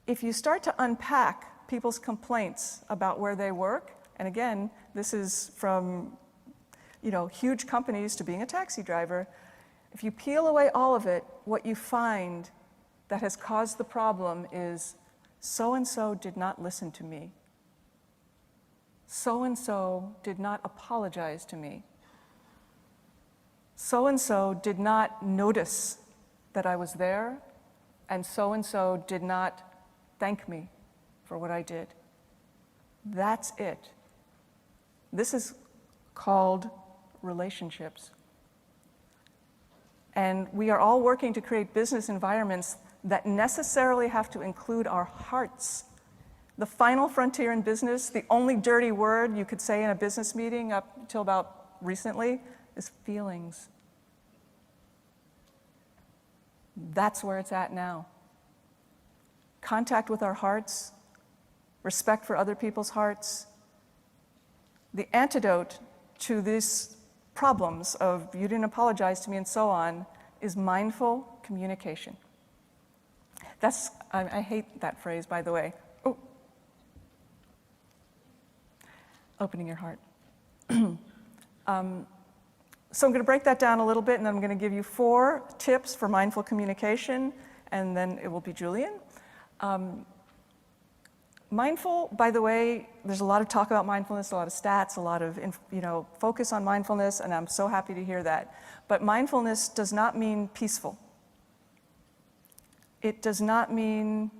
if you start to unpack people's complaints about where they work, and again, this is from huge companies to being a taxi driver, if you peel away all of it, what you find that has caused the problem is so-and-so did not listen to me. So-and-so did not apologize to me. So-and-so did not notice that I was there, and so-and-so did not thank me for what I did. That's it. This is called relationships. And we are all working to create business environments that necessarily have to include our hearts. The final frontier in business, the only dirty word you could say in a business meeting up until about recently, is feelings. That's where it's at now. Contact with our hearts, respect for other people's hearts. The antidote to these problems of you didn't apologize to me and so on is mindful communication. I hate that phrase, by the way. Oh. Opening your heart. So I'm going to break that down a little bit, and then I'm going to give you 4 tips for mindful communication, and then it will be Julian. Mindful, by the way, there's a lot of talk about mindfulness, a lot of stats, a lot of focus on mindfulness, and I'm so happy to hear that. But mindfulness does not mean peaceful. It does not mean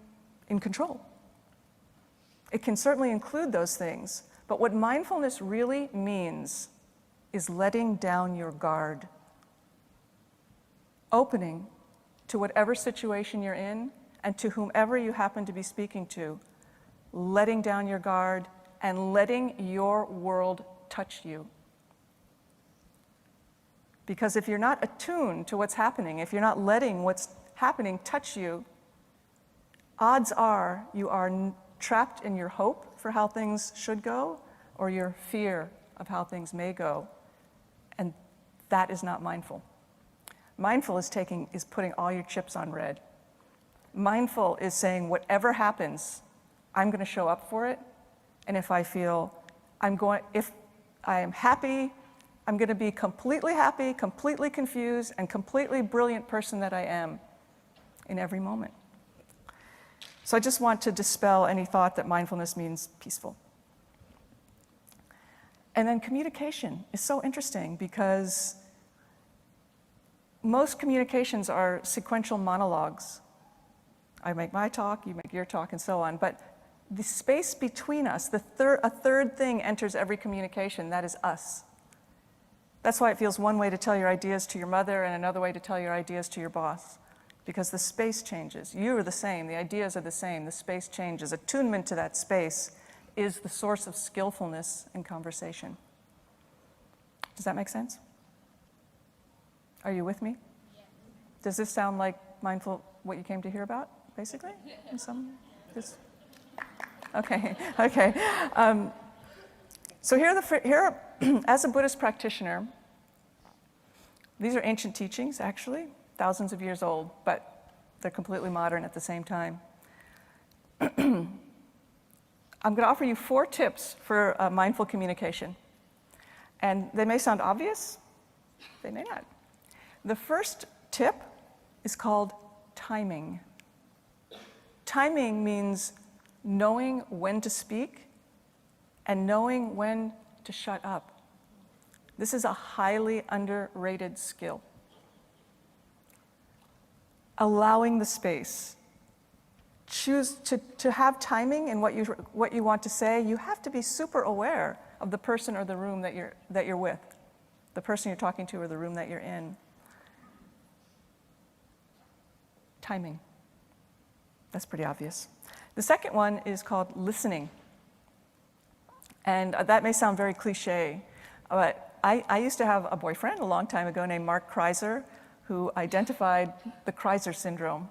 in control. It can certainly include those things, but what mindfulness really means is letting down your guard, opening to whatever situation you're in and to whomever you happen to be speaking to, letting down your guard and letting your world touch you. Because if you're not attuned to what's happening, if you're not letting what's happening touch you, odds are you are trapped in your hope for how things should go or your fear of how things may go. And that is not mindful. Mindful is putting all your chips on red. Mindful is saying whatever happens, I'm going to show up for it. And if I feel if I am happy, I'm going to be completely happy, completely confused, and completely brilliant person that I am in every moment. So I just want to dispel any thought that mindfulness means peaceful. And then communication is so interesting because most communications are sequential monologues. I make my talk, you make your talk, and so on. But the space between us, a third thing enters every communication, that is us. That's why it feels one way to tell your ideas to your mother and another way to tell your ideas to your boss, because the space changes. You are the same, the ideas are the same, the space changes. Attunement to that space is the source of skillfulness in conversation. Does that make sense? Are you with me? Yeah. Does this sound like mindful, what you came to hear about, basically? Okay. So here, as a Buddhist practitioner, these are ancient teachings, actually, thousands of years old, but they're completely modern at the same time. I'm going to offer you 4 tips for mindful communication. And they may sound obvious, they may not. The first tip is called timing. Timing means knowing when to speak and knowing when to shut up. This is a highly underrated skill. Allowing the space. Choose to have timing in what you want to say. You have to be super aware of the person or the room that you're with, the person you're talking to or the room that you're in. Timing. That's pretty obvious. The second one is called listening. And that may sound very cliche, but I used to have a boyfriend a long time ago named Mark Kreiser, who identified the Kreiser syndrome,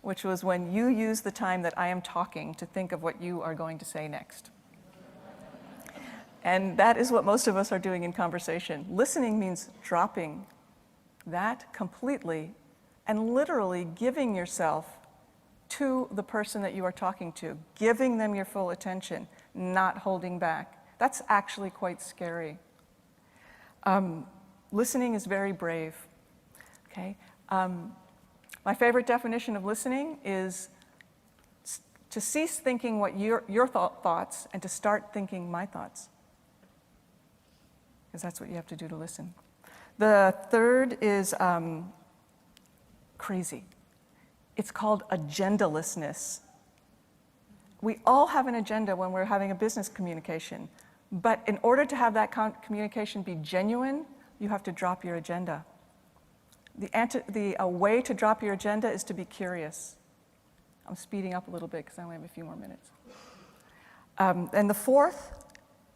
which was when you use the time that I am talking to think of what you are going to say next. And that is what most of us are doing in conversation. Listening means dropping that completely and literally giving yourself to the person that you are talking to, giving them your full attention, not holding back. That's actually quite scary. Listening is very brave, okay? My favorite definition of listening is to cease thinking what your thoughts and to start thinking my thoughts. Because that's what you have to do to listen. The third is crazy. It's called agendalessness. We all have an agenda when we're having a business communication. But in order to have that communication be genuine, you have to drop your agenda. A way to drop your agenda is to be curious. I'm speeding up a little bit because I only have a few more minutes. And the fourth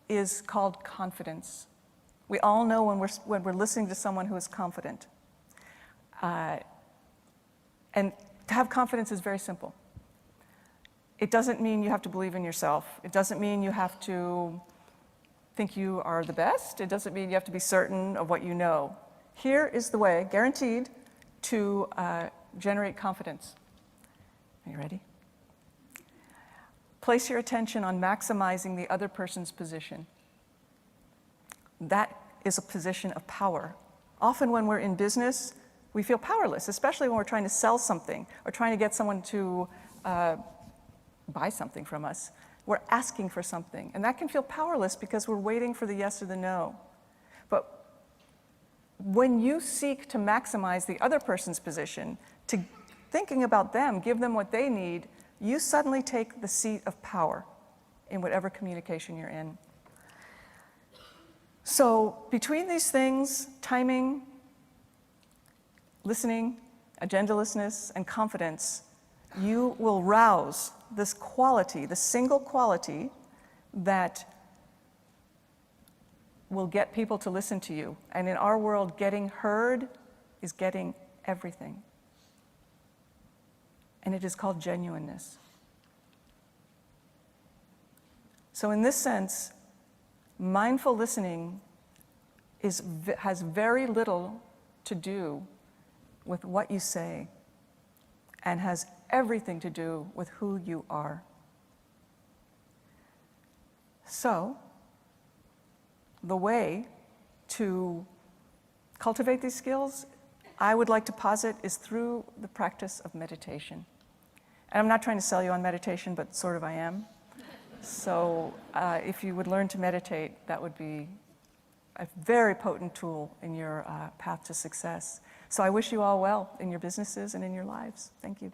is called confidence. We all know when we're listening to someone who is confident. And to have confidence is very simple. It doesn't mean you have to believe in yourself. It doesn't mean you have to think you are the best. It doesn't mean you have to be certain of what you know. Here is the way, guaranteed, to generate confidence. Are you ready? Place your attention on maximizing the other person's position. That is a position of power. Often when we're in business, we feel powerless, especially when we're trying to sell something or trying to get someone to buy something from us. We're asking for something, and that can feel powerless because we're waiting for the yes or the no. But when you seek to maximize the other person's position, to thinking about them, give them what they need, you suddenly take the seat of power in whatever communication you're in. So between these things, timing, listening, agendalessness, and confidence, you will rouse this quality, the single quality that will get people to listen to you. And in our world, getting heard is getting everything. And it is called genuineness. So in this sense, mindful listening has very little to do with what you say and has everything to do with who you are. So, the way to cultivate these skills, I would like to posit, is through the practice of meditation. And I'm not trying to sell you on meditation, but sort of I am. So if you would learn to meditate, that would be a very potent tool in your path to success. So I wish you all well in your businesses and in your lives. Thank you.